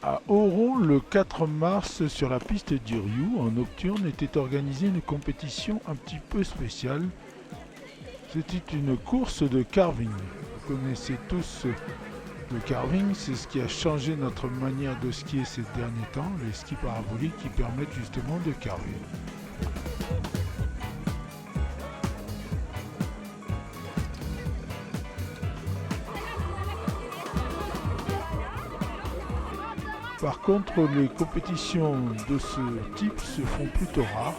À Oron, le 4 mars, sur la piste du Rioux, en nocturne, était organisée une compétition un petit peu spéciale. C'était une course de carving. Vous connaissez tous le carving, c'est ce qui a changé notre manière de skier ces derniers temps, les skis paraboliques qui permettent justement de carver. Par contre, les compétitions de ce type se font plutôt rares.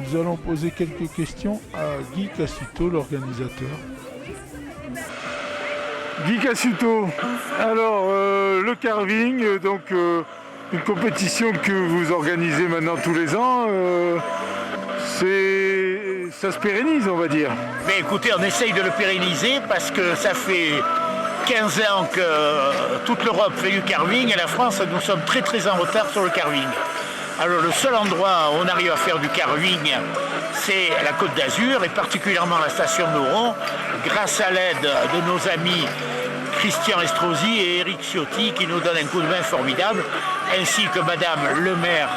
Nous allons poser quelques questions à Guy Cassuto, l'organisateur. Guy Cassuto, alors le carving, donc une compétition que vous organisez maintenant tous les ans, ça se pérennise, on va dire. Mais écoutez, on essaye de le pérenniser parce que ça fait 15 ans que toute l'Europe fait du carving et la France, nous sommes très très en retard sur le carving. Alors le seul endroit où on arrive à faire du carving, c'est la Côte d'Azur et particulièrement la station d'Oron, grâce à l'aide de nos amis Christian Estrosi et Eric Ciotti qui nous donnent un coup de main formidable, ainsi que Madame le maire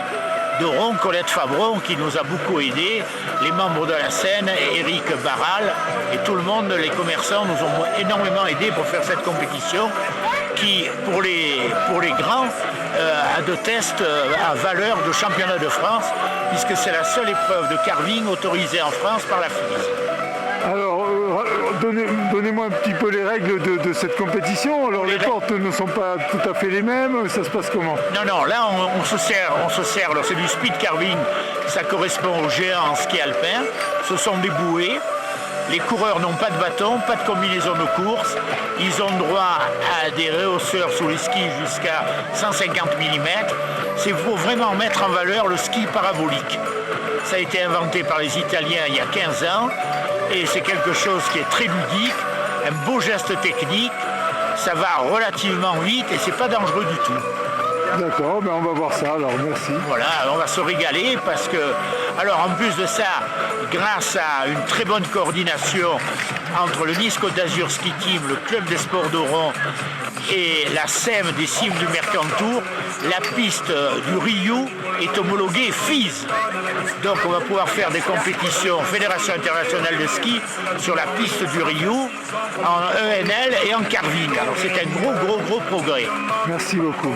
d'Oron, Colette Fabron, qui nous a beaucoup aidés, les membres de la Seine, Eric Barral et tout le monde, les commerçants nous ont énormément aidés pour faire cette compétition qui, pour les grands, a de tests à valeur de championnat de France, puisque c'est la seule épreuve de carving autorisée en France par la FIS. Alors, donnez-moi un petit peu les règles de cette compétition. Alors, les portes ne sont pas tout à fait les mêmes. Ça se passe comment? Non, là, on se sert. Alors, c'est du speed carving. Ça correspond au géant en ski alpin. Ce sont des bouées. Les coureurs n'ont pas de bâton, pas de combinaison de course. Ils ont droit à des rehausseurs sous les skis jusqu'à 150 mm. C'est pour vraiment mettre en valeur le ski parabolique. Ça a été inventé par les Italiens il y a 15 ans et c'est quelque chose qui est très ludique, un beau geste technique. Ça va relativement vite et c'est pas dangereux du tout. D'accord, on va voir ça alors, merci. Voilà, on va se régaler parce que, alors en plus de ça, grâce à une très bonne coordination entre le Nice Côte d'Azur Ski Team, le Club des Sports d'Oron et la SEM des cimes du Mercantour, la piste du Rioux est homologuée FIS. Donc on va pouvoir faire des compétitions Fédération Internationale de Ski sur la piste du Rioux, en ENL et en carving. Alors c'est un gros progrès. Merci beaucoup.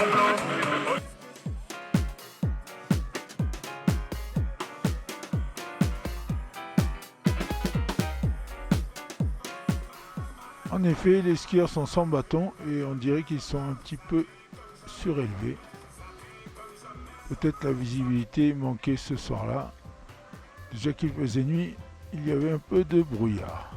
En effet, les skieurs sont sans bâton et on dirait qu'ils sont un petit peu surélevés. Peut-être la visibilité manquait ce soir-là. Déjà qu'il faisait nuit, il y avait un peu de brouillard.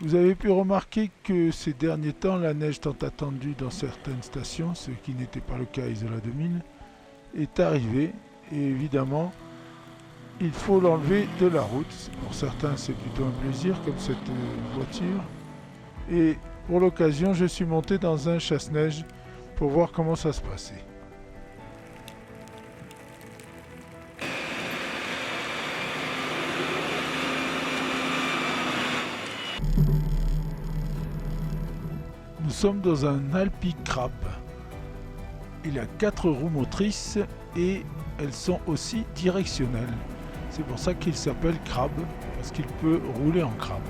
Vous avez pu remarquer que ces derniers temps, la neige tant attendue dans certaines stations, ce qui n'était pas le cas à Isola 2000, est arrivée. Et évidemment, il faut l'enlever de la route. Pour certains, c'est plutôt un plaisir, comme cette voiture. Et pour l'occasion, je suis monté dans un chasse-neige pour voir comment ça se passait. Nous sommes dans un Alpi Crab. Il a 4 roues motrices et elles sont aussi directionnelles. C'est pour ça qu'il s'appelle Crab, parce qu'il peut rouler en crabe.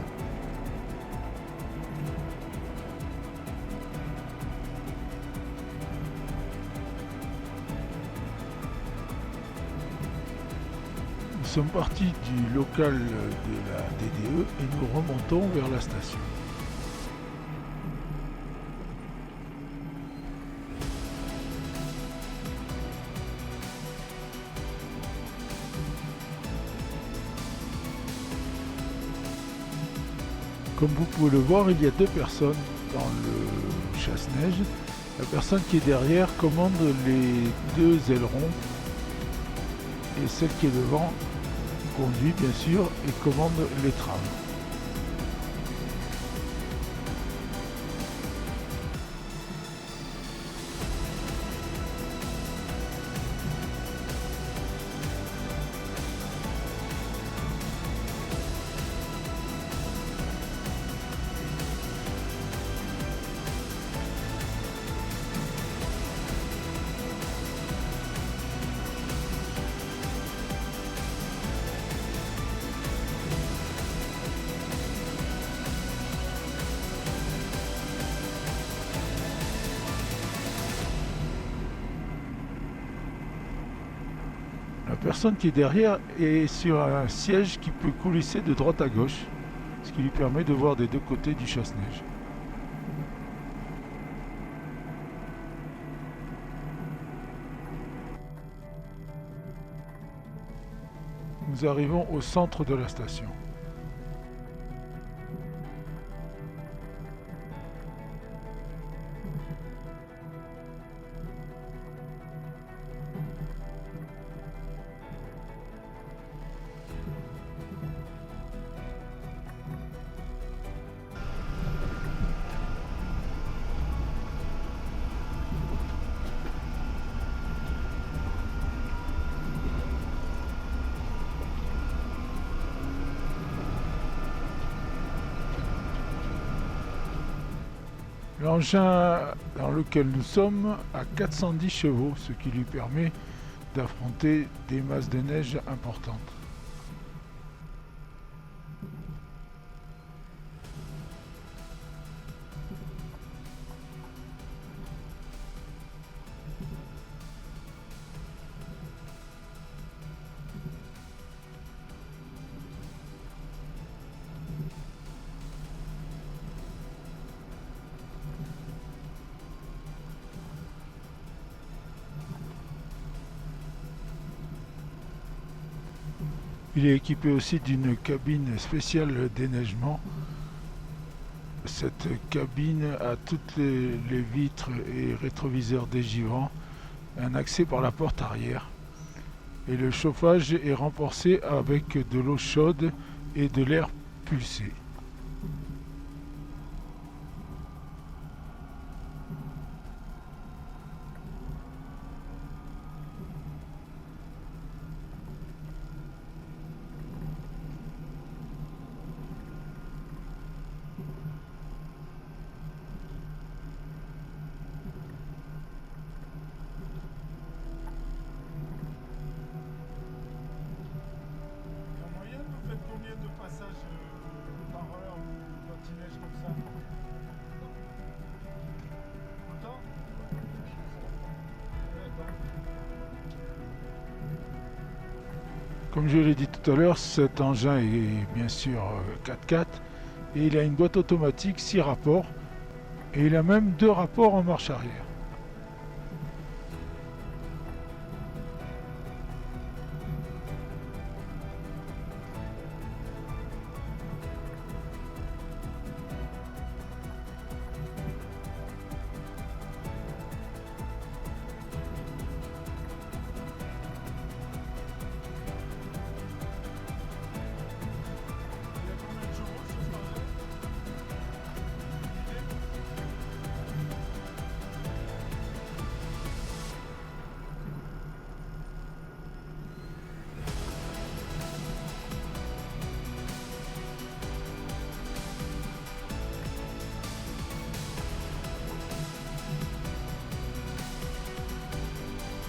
sommes partis du local de la DDE et nous remontons vers la station. Comme vous pouvez le voir, il y a deux personnes dans le chasse-neige. La personne qui est derrière commande les deux ailerons et celle qui est devant conduit bien sûr et commande les trames. La personne qui est derrière est sur un siège qui peut coulisser de droite à gauche, ce qui lui permet de voir des deux côtés du chasse-neige. Nous arrivons au centre de la station. L'engin dans lequel nous sommes a 410 chevaux, ce qui lui permet d'affronter des masses de neige importantes. Il est équipé aussi d'une cabine spéciale déneigement. Cette cabine a toutes les vitres et rétroviseurs dégivrants, un accès par la porte arrière. Et le chauffage est renforcé avec de l'eau chaude et de l'air pulsé. Comme je l'ai dit tout à l'heure, cet engin est bien sûr 4x4 et il a une boîte automatique 6 rapports et il a même 2 rapports en marche arrière.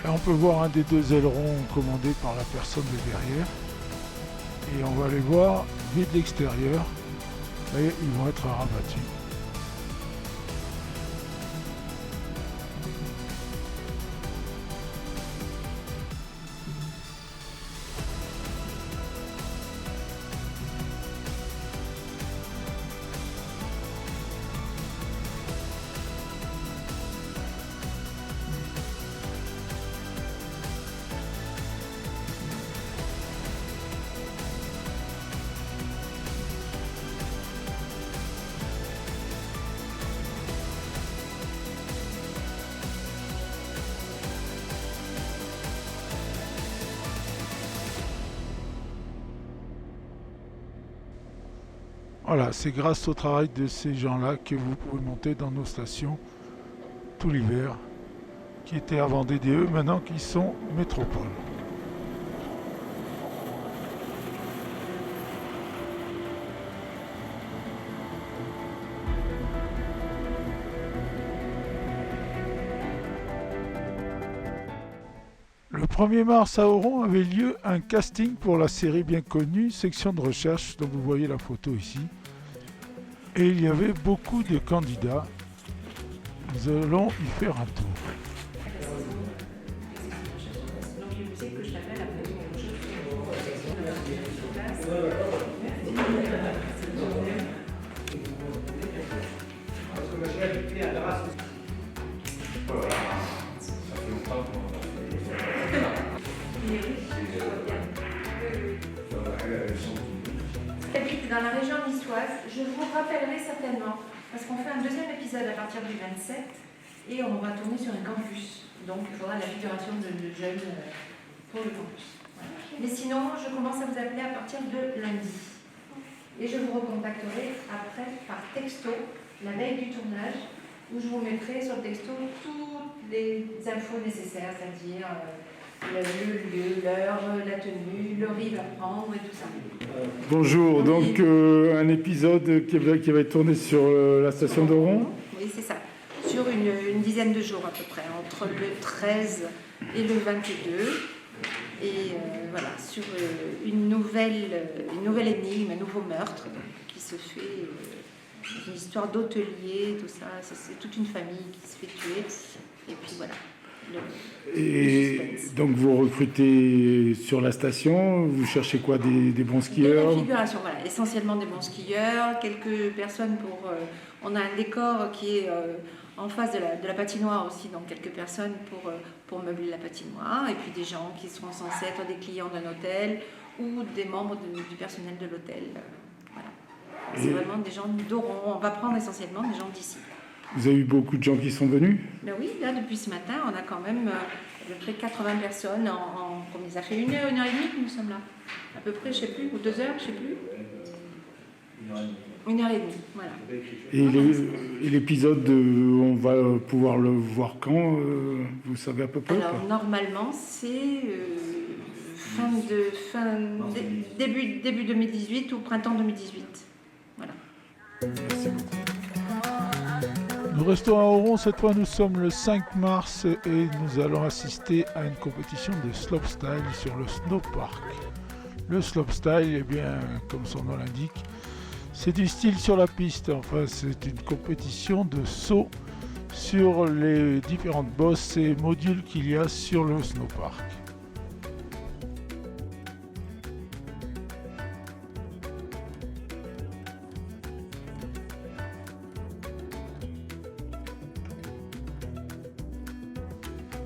Là, on peut voir un des 2 ailerons commandés par la personne de derrière. Et on va les voir vus de l'extérieur. Et ils vont être rabattus. Voilà, c'est grâce au travail de ces gens-là que vous pouvez monter dans nos stations tout l'hiver, qui étaient avant DDE, maintenant qui sont métropole. Le 1er mars à Oron avait lieu un casting pour la série bien connue Section de recherche, dont vous voyez la photo ici. Et il y avait beaucoup de candidats. Nous allons y faire un tour. J'habite dans la région niçoise. Je vous rappellerai certainement, parce qu'on fait un deuxième épisode à partir du 27 et on va tourner sur un campus. Donc il faudra la figuration de jeunes pour le campus. Voilà. Mais sinon, je commence à vous appeler à partir de lundi. Et je vous recontacterai après par texto, la veille du tournage, où je vous mettrai sur le texto toutes les infos nécessaires, c'est-à-dire le lieu, l'heure, la tenue, le rive à prendre et tout ça. Bonjour, donc un épisode qui va être tourné sur la station d'Oron. Oui, c'est ça. Sur une dizaine de jours à peu près, entre le 13 et le 22. Et voilà, sur une nouvelle énigme, un nouveau meurtre qui se fait, une histoire d'hôtelier, tout ça. C'est toute une famille qui se fait tuer. Et puis voilà. Et donc vous recrutez sur la station, vous cherchez quoi, des bons skieurs? La figuration, voilà, essentiellement des bons skieurs, quelques personnes pour... on a un décor qui est en face de la patinoire aussi, donc quelques personnes pour meubler la patinoire, et puis des gens qui seront censés être des clients d'un hôtel ou des membres du personnel de l'hôtel. Voilà. C'est vraiment des gens d'Oron, on va prendre essentiellement des gens d'ici. Vous avez eu beaucoup de gens qui sont venus? Ben oui, là depuis ce matin, on a quand même à peu près 80 personnes comme ça fait une heure et demie que nous sommes là. À peu près, je sais plus, ou 2 heures, je sais plus. 1h30, voilà. Et l'épisode, on va pouvoir le voir quand, vous savez à peu près? Alors normalement, c'est début 2018 ou printemps 2018. Voilà. Merci beaucoup. Nous restons à Oron, cette fois nous sommes le 5 mars et nous allons assister à une compétition de slopestyle sur le snowpark. Le slopestyle, eh bien, comme son nom l'indique, c'est du style sur la piste. Enfin, c'est une compétition de saut sur les différentes bosses et modules qu'il y a sur le snowpark.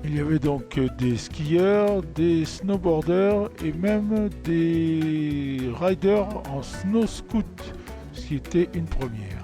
Il y avait donc des skieurs, des snowboarders et même des riders en snow scoot, ce qui était une première.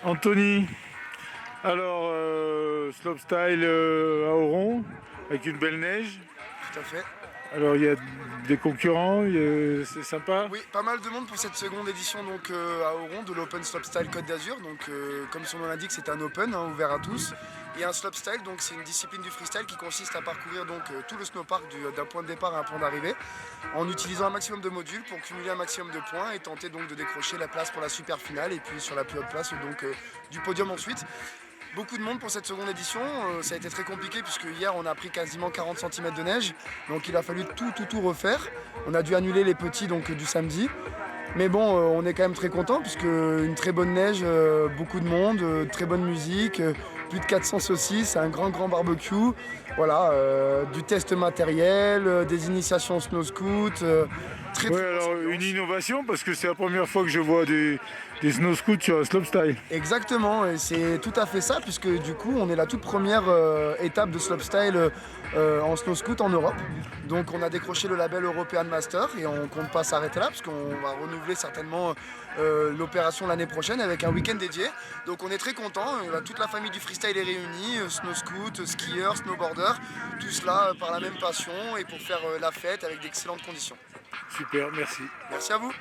Anthony, alors slopestyle à Oron avec une belle neige. Tout à fait. Alors il y a des concurrents, c'est sympa. Oui, pas mal de monde pour cette seconde édition donc, à Oron de l'Open Slopestyle Côte d'Azur. Donc, comme son nom l'indique, c'est un open ouvert à tous. Et un slopestyle, donc c'est une discipline du freestyle qui consiste à parcourir donc, tout le snowpark d'un point de départ à un point d'arrivée en utilisant un maximum de modules pour cumuler un maximum de points et tenter donc de décrocher la place pour la super finale et puis sur la plus haute place donc, du podium ensuite. Beaucoup de monde pour cette seconde édition, ça a été très compliqué puisque hier on a pris quasiment 40 cm de neige, donc il a fallu tout refaire. On a dû annuler les petits donc, du samedi, mais bon on est quand même très content puisque une très bonne neige, beaucoup de monde, très bonne musique, plus de 400 saucisses, un grand barbecue. Voilà, du test matériel, des initiations snow scoot. Très alors une innovation parce que c'est la première fois que je vois des snow scoots sur un slopestyle. Exactement, et c'est tout à fait ça, puisque du coup on est la toute première étape de slopestyle en snow scoot en Europe. Donc on a décroché le label European Master et on compte pas s'arrêter là, parce qu'on va renouveler certainement l'opération l'année prochaine avec un week-end dédié. Donc on est très content, toute la famille du freestyle est réunie, snow scoot, skieurs, snowboarders, tout cela par la même passion et pour faire la fête avec d'excellentes conditions. Super, merci. Merci à vous.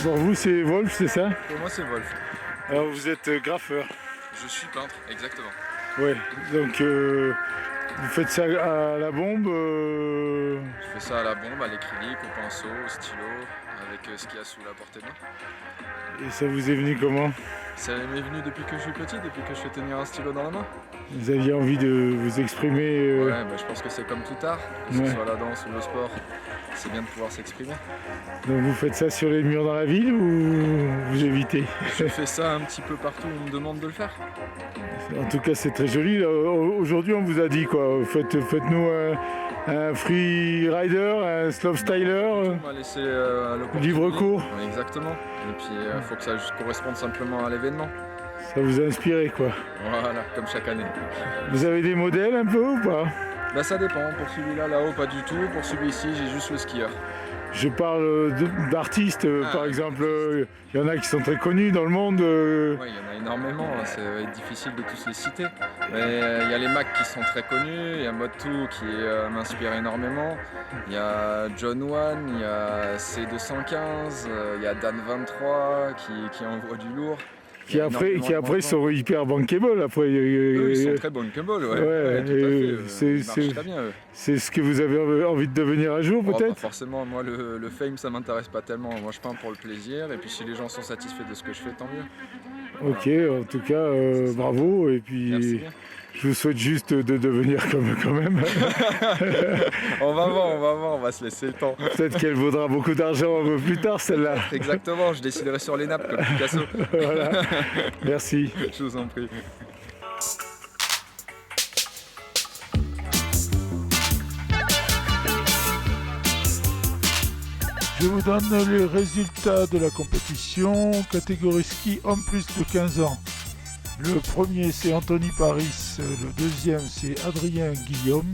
Bon, vous c'est Wolf, c'est ça? Pour moi c'est Wolf. Alors vous êtes graffeur. Je suis peintre, exactement. Ouais, donc vous faites ça à la bombe Je fais ça à la bombe, à l'acrylique, au pinceau, au stylo, avec ce qu'il y a sous la portée de main. Et ça vous est venu comment? Ça m'est venu depuis que je suis petit, depuis que je fais tenir un stylo dans la main. Vous aviez envie de vous exprimer Ouais, je pense que c'est comme tout art, que Ouais. ce soit la danse ou le sport, c'est bien de pouvoir s'exprimer. Donc vous faites ça sur les murs dans la ville ou vous évitez? Je fais ça un petit peu partout où on me demande de le faire. En tout cas c'est très joli. Aujourd'hui on vous a dit quoi? Faites-nous un free rider, un slopestyler, On m'a laissé l'opportunité. livre court. Ouais, exactement. Et puis il faut que ça corresponde simplement à l'événement. Ça vous a inspiré quoi? Voilà, comme chaque année. Vous avez des modèles un peu ou pas? Là ça dépend, pour celui-là là-haut pas du tout, pour celui-ci j'ai juste le skieur. Je parle d'artistes, par exemple, il y en a qui sont très connus dans le monde. Ouais, il y en a énormément, hein, ça va être difficile de tous les citer. Mais il y a les Mac qui sont très connus, il y a Mod2 qui m'inspire énormément, il y a John One, il y a C215, il y a Dan23 qui envoie du lourd. Qui après sont hyper bankable. Après, Eux, ils sont très bankable, ouais. Ouais, Tout à fait. Ils marchent très bien, eux. c'est ce que vous avez envie de devenir un jour Oh, pas peut-être? forcément, moi le fame ça m'intéresse pas tellement, moi je peins pour le plaisir et puis si les gens sont satisfaits de ce que je fais tant mieux. Ok, en tout cas, bravo et puis Merci bien. je vous souhaite juste de devenir comme quand même. On va voir, on va se laisser le temps. Peut-être qu'elle vaudra beaucoup d'argent un peu plus tard celle-là. Exactement, je déciderai sur les nappes comme Picasso. Voilà. Merci. Je vous en prie. Je vous donne les résultats de la compétition. Catégorie ski homme plus de 15 ans. Le premier c'est Anthony Paris, le deuxième c'est Adrien Guillaume,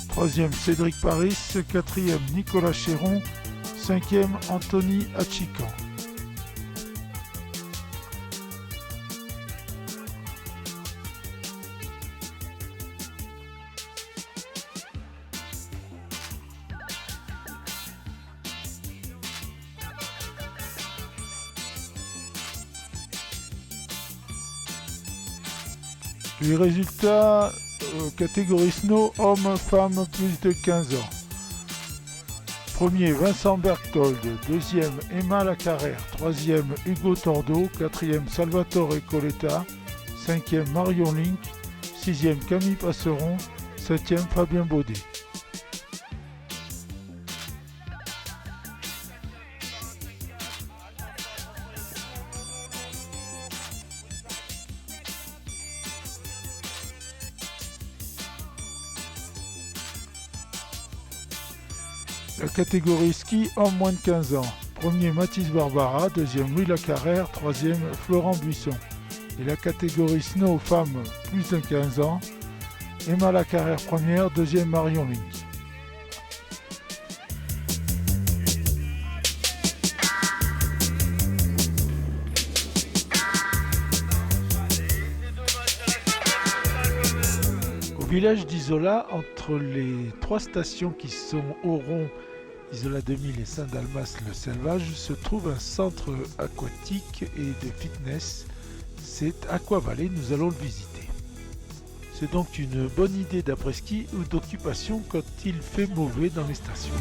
troisième Cédric Paris, quatrième Nicolas Chéron, cinquième Anthony Achican. Les résultats, catégorie snow, homme, femme, plus de 15 ans. Premier, Vincent Berthold. Deuxième, Emma Lacarrère. Troisième, Hugo Tordo. Quatrième, Salvatore Coletta. Cinquième, Marion Link. Sixième, Camille Passeron. Septième, Fabien Baudet. La catégorie ski homme moins de 15 ans. Premier Mathis Barbara, deuxième Louis Lacarrère, troisième Florent Buisson. Et la catégorie snow femme plus de 15 ans. Emma Lacarrère première, deuxième Marion Link. Au village d'Isola, entre les trois stations qui sont Oron, Isola 2000 et Saint-Dalmas-le-Selvage, se trouve un centre aquatique et de fitness. C'est Aqua Valley, nous allons le visiter. C'est donc une bonne idée d'après-ski ou d'occupation quand il fait mauvais dans les stations.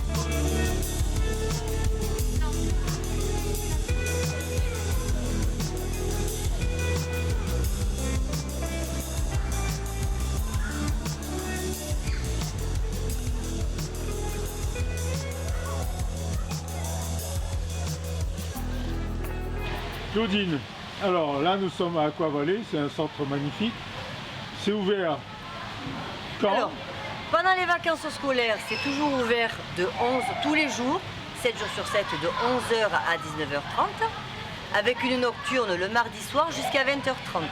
Claudine, alors là nous sommes à Aquavalley, c'est un centre magnifique. C'est ouvert quand? Alors, pendant les vacances scolaires, c'est toujours ouvert de 11 tous les jours, 7 jours sur 7, de 11h à 19h30, avec une nocturne le mardi soir jusqu'à 20h30.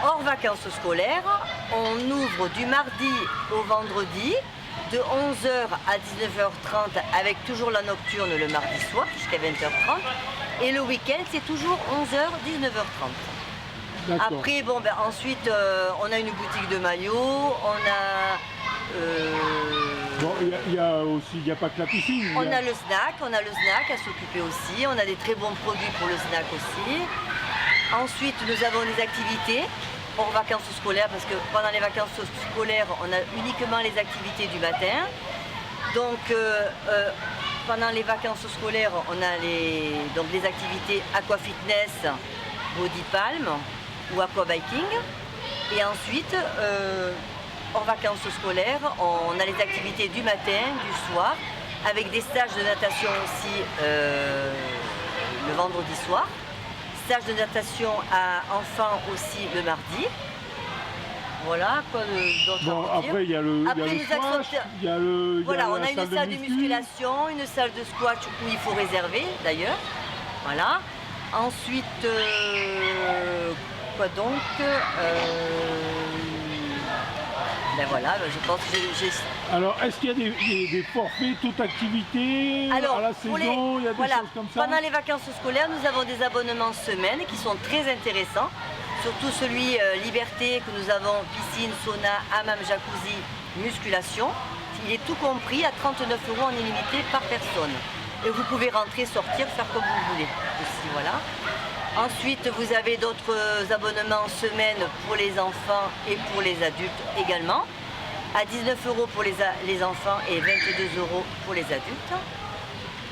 Hors vacances scolaires, on ouvre du mardi au vendredi, de 11h à 19h30, avec toujours la nocturne le mardi soir jusqu'à 20h30. Et le week-end, c'est toujours 11h, 19h30. D'accord. Après, bon, ben, ensuite, on a une boutique de maillots, on a... Bon, il y a pas que la piscine. on a le snack à s'occuper aussi, on a des très bons produits pour le snack aussi. Ensuite, nous avons des activités hors vacances scolaires, parce que pendant les vacances scolaires, on a uniquement les activités du matin. Donc, pendant les vacances scolaires, on a les activités aquafitness, body palm ou aquabiking. Et ensuite, hors vacances scolaires, on a les activités du matin, du soir, avec des stages de natation aussi le vendredi soir. Stage de natation à enfants aussi le mardi. Voilà, quoi d'autre Bon, à vous dire. après il y a le Après, squash, il y a le... Voilà, on a une salle de musculation, une salle de squash où il faut réserver d'ailleurs. Voilà. Ensuite, quoi donc ben voilà, je pense que j'ai... Alors, est-ce qu'il y a des forfaits, toute activité Alors, à la pour saison, il y a des voilà, choses comme ça? pendant les vacances scolaires, nous avons des abonnements semaine qui sont très intéressants. Surtout celui Liberté que nous avons, piscine, sauna, hammam, jacuzzi, musculation. Il est tout compris à 39 € en illimité par personne. Et vous pouvez rentrer, sortir, faire comme vous voulez aussi, voilà. Ensuite, vous avez d'autres abonnements semaine pour les enfants et pour les adultes également. À 19 € pour les enfants et 22 € pour les adultes.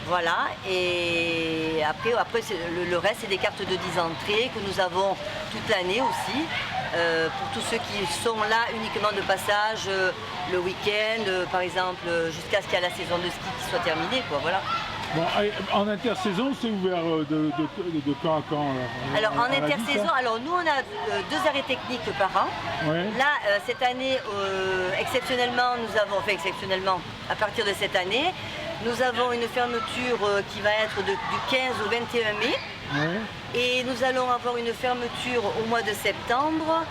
Voilà, et après le reste, c'est des cartes de 10 entrées que nous avons toute l'année aussi. Pour tous ceux qui sont là uniquement de passage le week-end, par exemple, jusqu'à ce qu'il y ait la saison de ski qui soit terminée, quoi, voilà. Bon, en intersaison, c'est ouvert de quand à quand? Alors en On l'a dit, intersaison, ça alors nous on a 2 arrêts techniques par an. Ouais. Là, cette année, exceptionnellement, exceptionnellement, à partir de cette année, nous avons une fermeture qui va être du 15 au 21 mai. Ouais. Et nous allons avoir une fermeture au mois de septembre,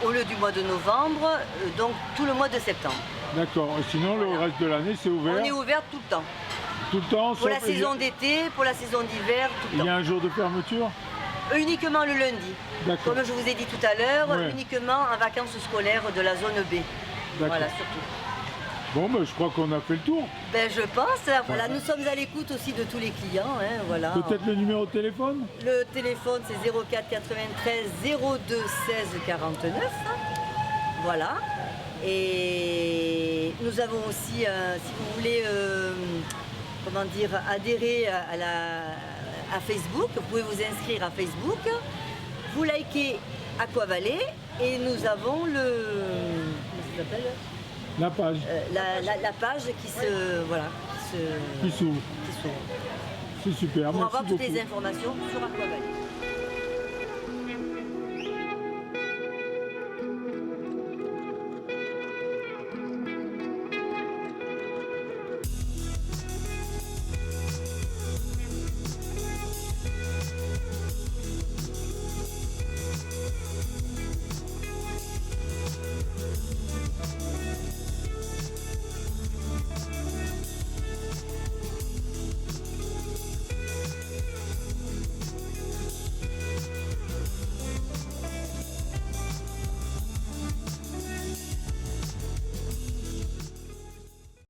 au lieu du mois de novembre, donc tout le mois de septembre. D'accord. Et sinon, le reste de l'année, c'est ouvert On est ouvert tout le temps. tout le temps? Pour la sauf- saison d'été, pour la saison d'hiver, tout Il le y temps. a un jour de fermeture? Uniquement le lundi. D'accord. Comme je vous ai dit tout à l'heure, Ouais. uniquement en vacances scolaires de la zone B. D'accord. Voilà, surtout. Bon, ben, je crois qu'on a fait le tour. Ben, je pense, voilà, nous sommes à l'écoute aussi de tous les clients, hein, voilà. Peut-être le numéro de téléphone? Le téléphone c'est 04 93 02 16 49. Voilà. Et nous avons aussi, si vous voulez, comment dire, adhérer à Facebook, vous pouvez vous inscrire à Facebook, vous likez Aquavalley et nous avons comment ça s'appelle, La page la page qui qui s'ouvre. s'ouvre. C'est super, Pour merci avoir toutes beaucoup. les informations sur Aquavalley.